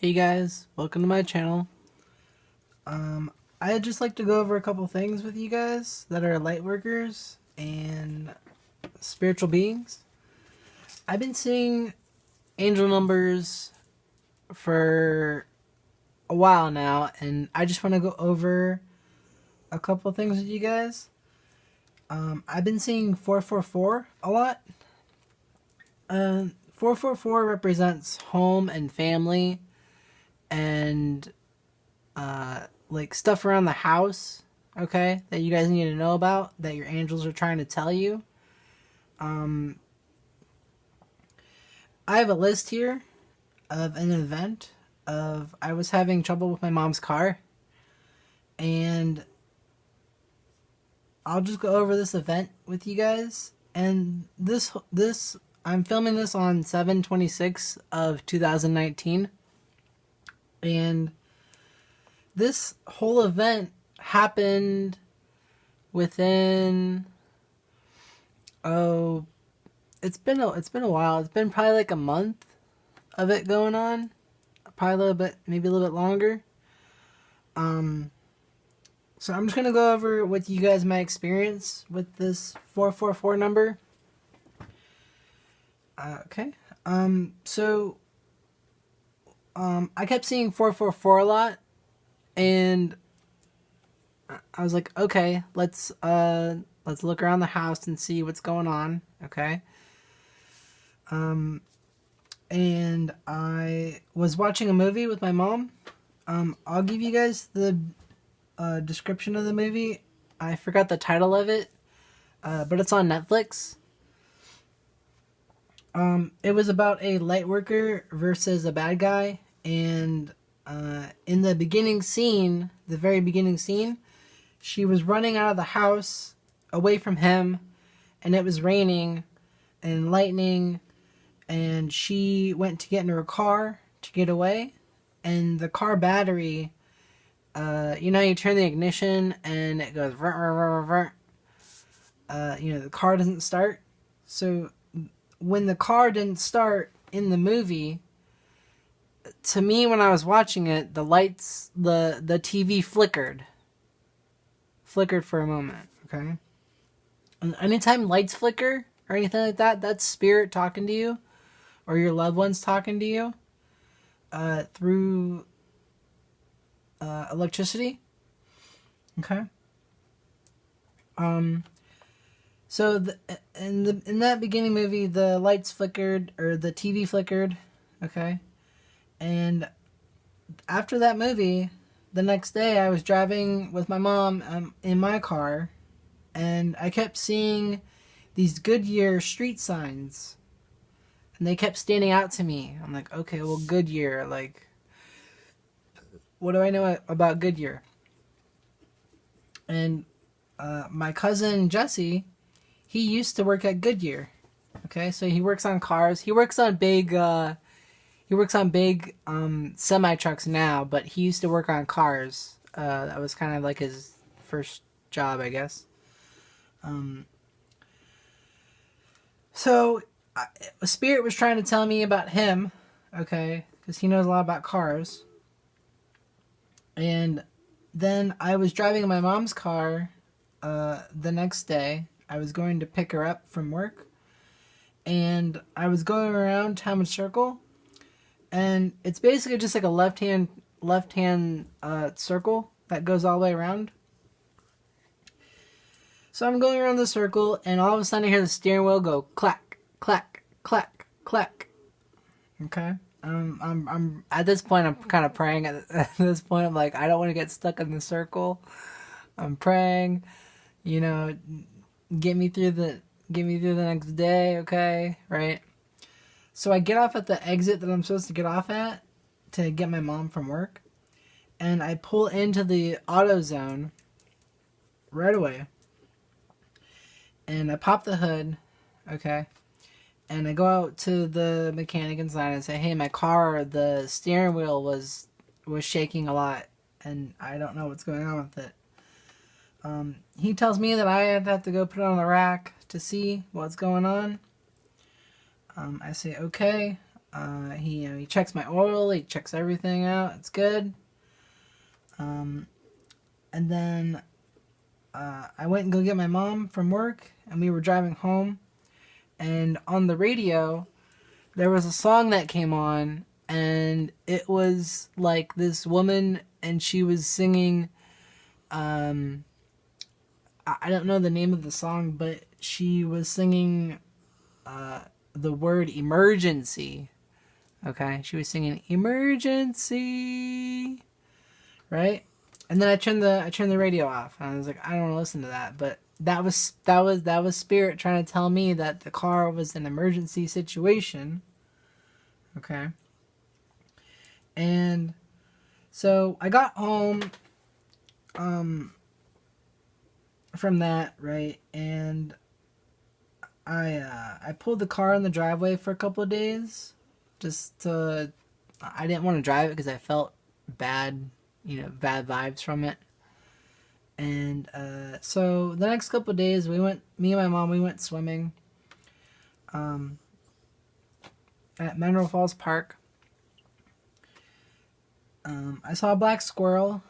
Hey guys, welcome to my channel. I'd just like to go over a couple things with you guys that are light workers and spiritual beings. I've been seeing angel numbers for a while now, and I just want to go over a couple things with you guys. I've been seeing 444 a lot. 444 represents home and family and like stuff around the house, okay, that you guys need to know about that your angels are trying to tell you. I have a list here of an event of I was having trouble with my mom's car, and I'll just go over this event with you guys. And this I'm filming this on 7/26 of 2019, and this whole event happened within oh it's been a while. It's been probably like a month of it going on. Probably a little bit, maybe a little bit longer. So I'm just gonna go over what you guys might experience with this 444 number. Okay. So I kept seeing 444 a lot, and I was like, okay, let's look around the house and see what's going on. Okay. And I was watching a movie with my mom. I'll give you guys the description of the movie. I forgot the title of it, but it's on Netflix. It was about a light worker versus a bad guy, and in the beginning scene, the very beginning scene, she was running out of the house away from him, and it was raining and lightning, and she went to get in her car to get away, and the car battery, you turn the ignition and it goes, the car doesn't start. So when the car didn't start in the movie, to me when I was watching it, the lights, the TV flickered for a moment. Okay, and anytime lights flicker or anything like that, that's spirit talking to you, or your loved ones talking to you through electricity. Okay. So in that beginning movie, the lights flickered or the TV flickered. Okay. And after that movie, the next day I was driving with my mom in my car, and I kept seeing these Goodyear street signs, and they kept standing out to me. I'm like, okay, well, Goodyear, like, what do I know about Goodyear? And my cousin Jesse, he used to work at Goodyear. Okay, so he works on cars. He works on big semi trucks now, but he used to work on cars. That was kind of like his first job, I guess. So Spirit was trying to tell me about him, okay, because he knows a lot about cars. And then I was driving in my mom's car the next day. I was going to pick her up from work, and I was going around Talmud Circle, and it's basically just like a left hand circle that goes all the way around. So I'm going around the circle, and all of a sudden I hear the steering wheel go clack, clack, clack, clack. Okay. I'm at this point. I'm kind of praying. At this point, I'm like, I don't want to get stuck in the circle. I'm praying. You know, get me through the next day. Okay, right. So I get off at the exit that I'm supposed to get off at to get my mom from work, and I pull into the auto zone right away. And I pop the hood, okay, and I go out to the mechanic inside and say, "Hey, my car, the steering wheel was shaking a lot, and I don't know what's going on with it." He tells me that I have to go put it on the rack to see what's going on. I say, "Okay." He checks my oil. He checks everything out. It's good. And then I went and go get my mom from work, and we were driving home. And on the radio, there was a song that came on, and it was like this woman, and she was singing. I don't know the name of the song, but she was singing the word emergency. Okay, she was singing emergency, right? And then I turned the radio off, and I was like, I don't want to listen to that. But that was spirit trying to tell me that the car was an emergency situation. Okay. And so I got home from that, right? And I pulled the car in the driveway for a couple of days, I didn't want to drive it because I felt bad, bad vibes from it. And so the next couple of days, me and my mom, we went swimming at Mineral Falls Park. I saw a black squirrel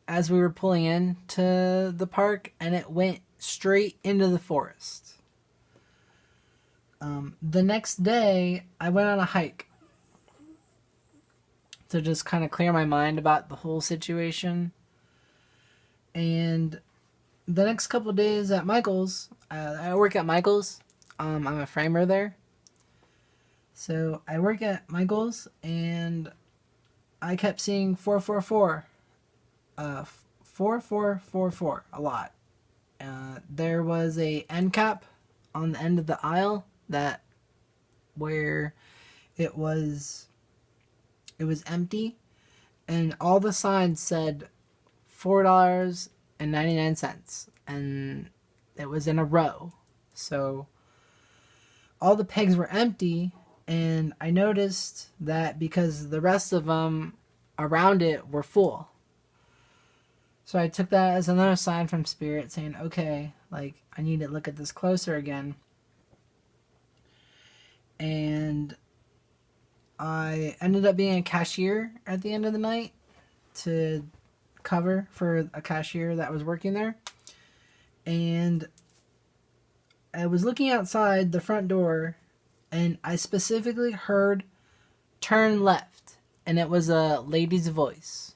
as we were pulling into the park, and it went straight into the forest. The next day, I went on a hike to just kind of clear my mind about the whole situation. And the next couple of days at Michael's, I work at Michael's. I'm a framer there. So I work at Michael's, and I kept seeing 444. 4444 a lot. There was a end cap on the end of the aisle where it was empty, and all the signs said $4.99, and it was in a row. So all the pegs were empty, and I noticed that because the rest of them around it were full. So I took that as another sign from Spirit saying, okay, I need to look at this closer again. And I ended up being a cashier at the end of the night to cover for a cashier that was working there. And I was looking outside the front door, and I specifically heard "turn left," and it was a lady's voice.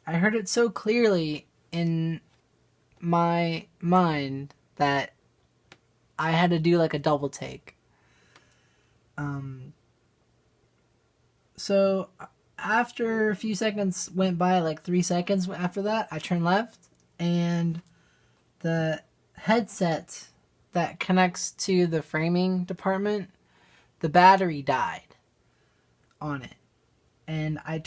I heard it so clearly in my mind that I had to do a double take. So after a few seconds went by, 3 seconds after that, I turned left, and the headset that connects to the framing department, the battery died on it. And I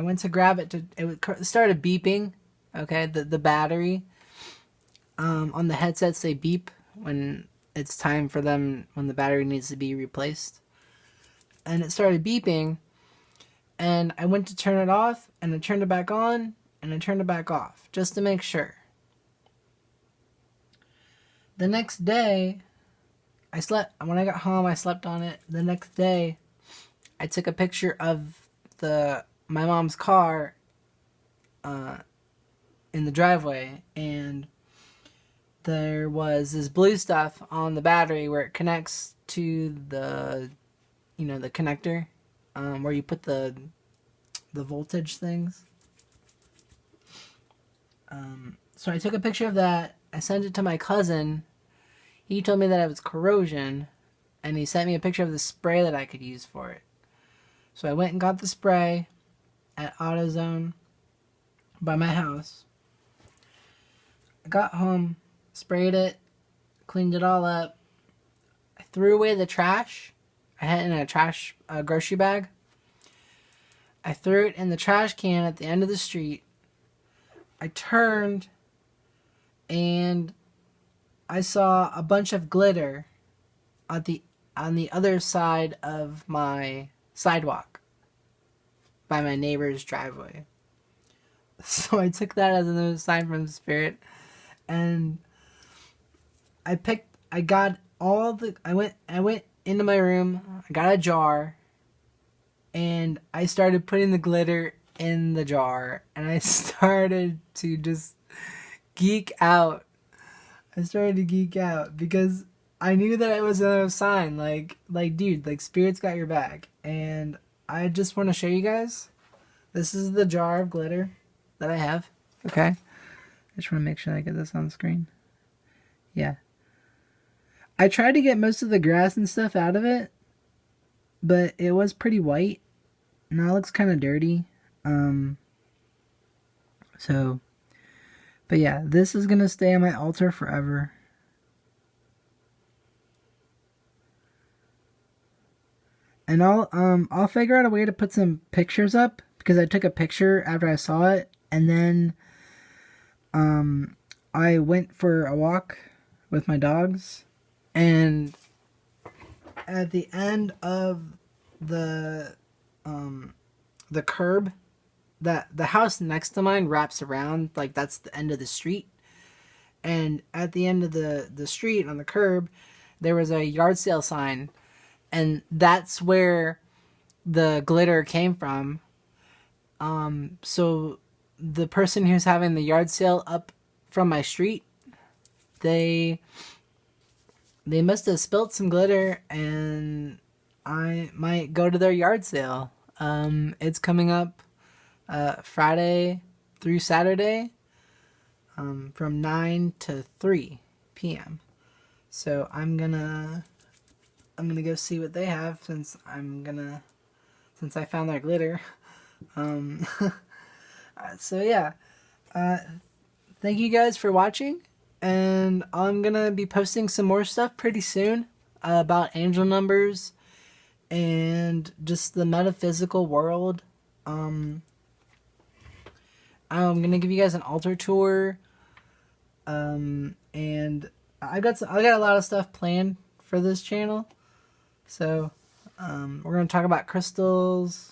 went to grab it, it started beeping, okay? The battery on the headsets, they beep when it's time for them, when the battery needs to be replaced. And it started beeping, and I went to turn it off, and I turned it back on, and I turned it back off, just to make sure. The next day, when I got home, I slept on it. The next day, I took a picture of my mom's car in the driveway, and there was this blue stuff on the battery where it connects to the connector, where you put the voltage things. So I took a picture of that. I sent it to my cousin. He told me that it was corrosion, and he sent me a picture of the spray that I could use for it. So I went and got the spray at AutoZone by my house. I got home, sprayed it, cleaned it all up. I threw away the trash. I had it in a grocery bag. I threw it in the trash can at the end of the street. I turned, and I saw a bunch of glitter on the other side of my sidewalk by my neighbor's driveway. So I took that as another sign from the Spirit, and I went into my room. I got a jar, and I started putting the glitter in the jar, and I started to just geek out. I started to geek out because I knew that it was another sign. Dude, like spirits got your back, and I just want to show you guys. This is the jar of glitter that I have. Okay, I just want to make sure I get this on the screen. Yeah. I tried to get most of the grass and stuff out of it, but it was pretty white. Now it looks kind of dirty. So, but yeah, this is gonna stay on my altar forever. And I'll figure out a way to put some pictures up because I took a picture after I saw it, and then I went for a walk with my dogs, and at the end of the curb, that the house next to mine wraps around, like that's the end of the street, and at the end of the street on the curb there was a yard sale sign, and that's where the glitter came from. So the person who's having the yard sale up from my street, they must have spilt some glitter, and I might go to their yard sale. It's coming up Friday through Saturday, from 9 to 3 p.m. So I'm gonna go see what they have since I found their glitter. So yeah, thank you guys for watching, and I'm gonna be posting some more stuff pretty soon about angel numbers and just the metaphysical world. I'm gonna give you guys an altar tour, and I got a lot of stuff planned for this channel. So we're gonna talk about crystals.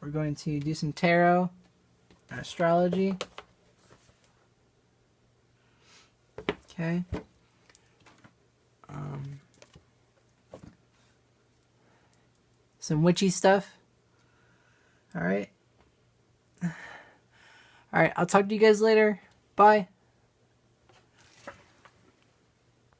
We're going to do some tarot and astrology. Okay. Some witchy stuff. Alright. Alright, I'll talk to you guys later. Bye.